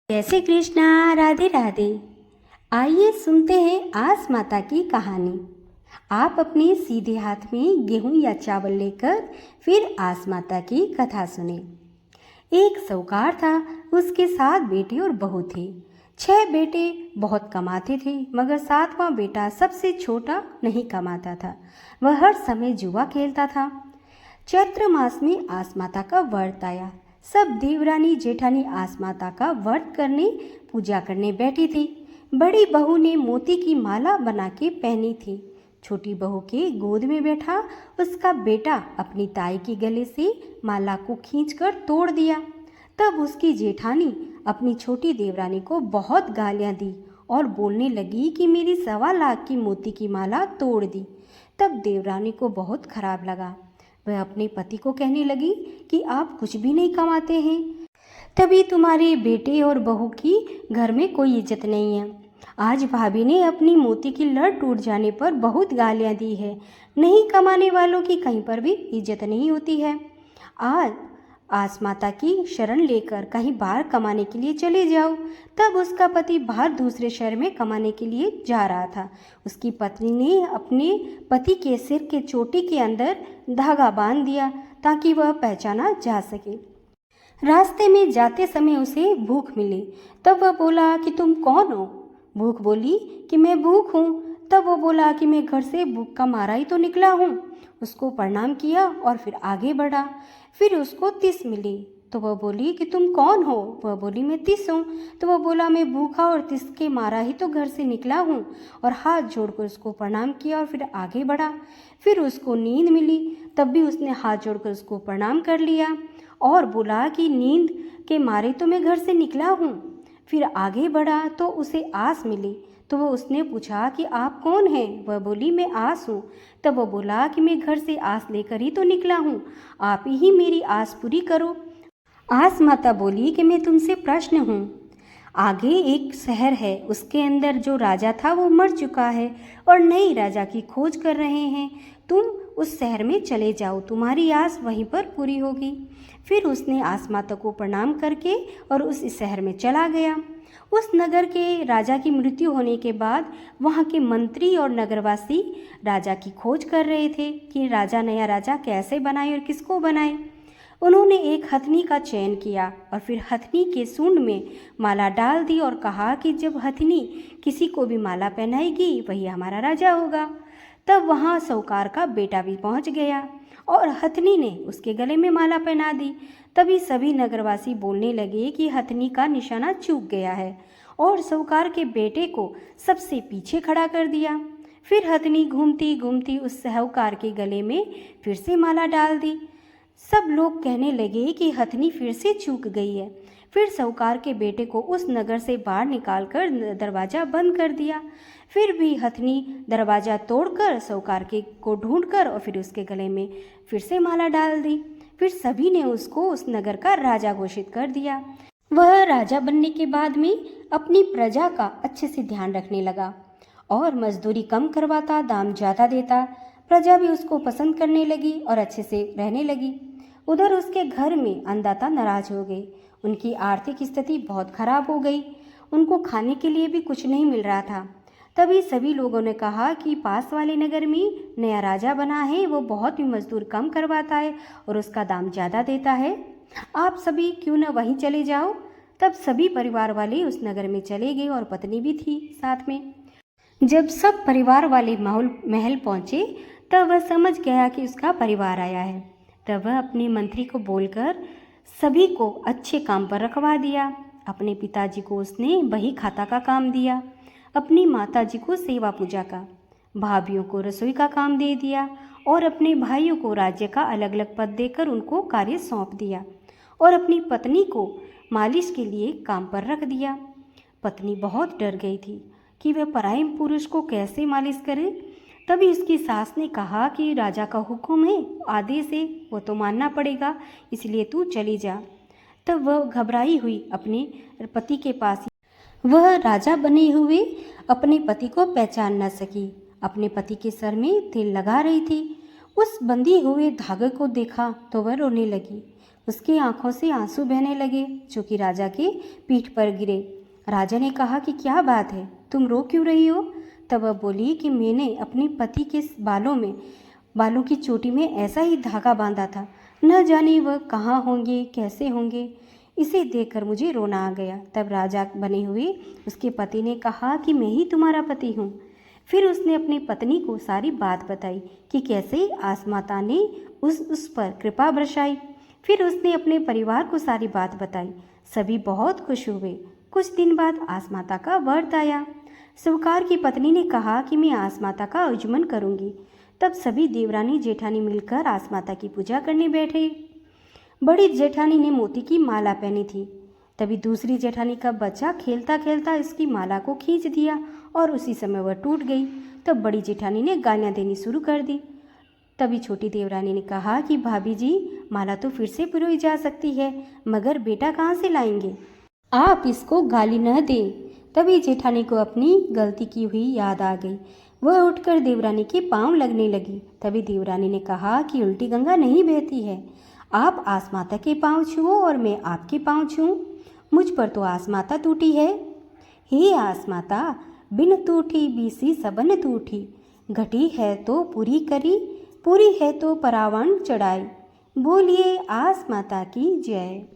जय श्री कृष्णा। राधे राधे। आइए सुनते हैं आस माता की कहानी। आप अपने सीधे हाथ में गेहूं या चावल लेकर फिर आस माता की कथा सुने। एक साहूकार था, उसके 7 बेटे और बहू थे। 6 बेटे बहुत कमाते थे, मगर 7वां बेटा सबसे छोटा नहीं कमाता था। वह हर समय जुआ खेलता था। चैत्र मास में आस माता का व्रत आया। सब देवरानी जेठानी आस माता का व्रत करने पूजा करने बैठी थी। बड़ी बहू ने मोती की माला बना के पहनी थी। छोटी बहू के गोद में बैठा उसका बेटा अपनी ताई के गले से माला को खींचकर तोड़ दिया। तब उसकी जेठानी अपनी छोटी देवरानी को बहुत गालियां दी और बोलने लगी कि मेरी 1.25 लाख की मोती की माला तोड़ दी। तब देवरानी को बहुत खराब लगा। वह अपने पति को कहने लगी कि आप कुछ भी नहीं कमाते हैं, तभी तुम्हारे बेटे और बहू की घर में कोई इज्जत नहीं है। आज भाभी ने अपनी मोती की लड़ टूट जाने पर बहुत गालियां दी है। नहीं कमाने वालों की कहीं पर भी इज्जत नहीं होती है। आज आस माता की शरण लेकर कहीं बाहर कमाने के लिए चले जाओ। तब उसका पति बाहर दूसरे शहर में कमाने के लिए जा रहा था। उसकी पत्नी ने अपने पति के सिर के चोटी के अंदर धागा बांध दिया ताकि वह पहचाना जा सके। रास्ते में जाते समय उसे भूख मिली। तब वह बोला कि तुम कौन हो? भूख बोली कि मैं भूख हूँ। तब वो बोला कि मैं घर से भूख का मारा ही तो निकला हूँ। उसको प्रणाम किया और फिर आगे बढ़ा। फिर उसको 30 मिली। तो वह बोली कि तुम कौन हो? वह बोली मैं 30 हूँ। तो वह बोला मैं भूखा और 30 के मारा ही तो घर से निकला हूँ, और हाथ जोड़कर उसको प्रणाम किया और फिर आगे बढ़ा। फिर उसको नींद मिली। तब भी उसने हाथ जोड़कर उसको प्रणाम कर लिया और बोला कि नींद के मारे तो मैं घर से निकला हूँ। फिर आगे बढ़ा तो उसे आस मिली। तो वह उसने पूछा कि आप कौन हैं? वह बोली मैं आस हूँ। तब वह बोला कि मैं घर से आस लेकर ही तो निकला हूँ, आप ही मेरी आस पूरी करो। आस माता बोली कि मैं तुमसे प्रश्न हूँ। आगे एक शहर है, उसके अंदर जो राजा था वो मर चुका है और नए राजा की खोज कर रहे हैं। तुम उस शहर में चले जाओ, तुम्हारी आस वहीं पर पूरी होगी। फिर उसने आस माता को प्रणाम करके और उस शहर में चला गया। उस नगर के राजा की मृत्यु होने के बाद वहाँ के मंत्री और नगरवासी राजा की खोज कर रहे थे कि नया राजा कैसे बनाए और किसको बनाए। उन्होंने एक हथनी का चयन किया और फिर हथनी के सूंड में माला डाल दी और कहा कि जब हथनी किसी को भी माला पहनाएगी वही हमारा राजा होगा। तब वहाँ साहूकार का बेटा भी पहुँच गया और हथनी ने उसके गले में माला पहना दी। तभी सभी नगरवासी बोलने लगे कि हथनी का निशाना चूक गया है और साहूकार के बेटे को सबसे पीछे खड़ा कर दिया। फिर हथनी घूमती घूमती उस साहूकार के गले में फिर से माला डाल दी। सब लोग कहने लगे कि हथनी फिर से चूक गई है। फिर साहूकार के बेटे को उस नगर से बाहर निकालकर दरवाज़ा बंद कर दिया। फिर भी हथनी दरवाज़ा तोड़कर साहूकार के को ढूंढकर और फिर उसके गले में फिर से माला डाल दी। फिर सभी ने उसको उस नगर का राजा घोषित कर दिया। वह राजा बनने के बाद में अपनी प्रजा का अच्छे से ध्यान रखने लगा और मजदूरी कम करवाता, दाम ज़्यादा देता। प्रजा भी उसको पसंद करने लगी और अच्छे से रहने लगी। उधर उसके घर में अन्नदाता नाराज हो गए। उनकी आर्थिक स्थिति बहुत खराब हो गई। उनको खाने के लिए भी कुछ नहीं मिल रहा था। तभी सभी लोगों ने कहा कि पास वाले नगर में नया राजा बना है, वो बहुत ही मजदूर कम करवाता है और उसका दाम ज़्यादा देता है। आप सभी क्यों न वहीं चले जाओ। तब सभी परिवार वाले उस नगर में चले गए और पत्नी भी थी साथ में। जब सब परिवार वाले महल पहुँचे तब वह समझ गया कि उसका परिवार आया है। तब वह अपने मंत्री को बोलकर सभी को अच्छे काम पर रखवा दिया। अपने पिताजी को उसने बही खाता का काम दिया, अपनी माताजी को सेवा पूजा का, भाभीयों को रसोई का काम दे दिया और अपने भाइयों को राज्य का अलग अलग पद देकर उनको कार्य सौंप दिया और अपनी पत्नी को मालिश के लिए काम पर रख दिया। पत्नी बहुत डर गई थी कि वह पराये पुरुष को कैसे मालिश करे। तभी उसकी सास ने कहा कि राजा का हुक्म है, आदेश है, वो तो मानना पड़ेगा, इसलिए तू चली जा। तब वह घबराई हुई अपने पति के पास। वह राजा बने हुए अपने पति को पहचान न सकी। अपने पति के सर में तेल लगा रही थी। उस बंधी हुए धागे को देखा तो वह रोने लगी। उसकी आंखों से आंसू बहने लगे जो कि राजा के पीठ पर गिरे। राजा ने कहा कि क्या बात है, तुम रो क्यों रही हो? तब वह बोली कि मैंने अपने पति के बालों की चोटी में ऐसा ही धागा बांधा था, न जाने वह कहाँ होंगे, कैसे होंगे। इसे देखकर मुझे रोना आ गया। तब राजा बने हुए उसके पति ने कहा कि मैं ही तुम्हारा पति हूँ। फिर उसने अपनी पत्नी को सारी बात बताई कि कैसे आसमाता ने उस पर कृपा बरसाई। फिर उसने अपने परिवार को सारी बात बताई। सभी बहुत खुश हुए। कुछ दिन बाद आसमाता का व्रत आया। सवकार की पत्नी ने कहा कि मैं आसमाता का आचमन करूंगी। तब सभी देवरानी जेठानी मिलकर आसमाता की पूजा करने बैठे। बड़ी जेठानी ने मोती की माला पहनी थी। तभी दूसरी जेठानी का बच्चा खेलता खेलता इसकी माला को खींच दिया और उसी समय वह टूट गई। तब बड़ी जेठानी ने गालियाँ देनी शुरू कर दी। तभी छोटी देवरानी ने कहा कि भाभी जी, माला तो फिर से पिरोई जा सकती है, मगर बेटा कहाँ से लाएंगे? आप इसको गाली न दें। तभी जेठानी को अपनी गलती की हुई याद आ गई। वह उठकर देवरानी के पांव लगने लगी। तभी देवरानी ने कहा कि उल्टी गंगा नहीं बहती है। आप आसमाता के पांव छुओ और मैं आपके पांव छूऊं। मुझ पर तो आसमाता टूटी है। हे आसमाता, बिन टूटी बीसी सबन टूटी। घटी है तो पूरी करी, पूरी है तो परावान चढ़ाई। बोलिए आसमाता की जय।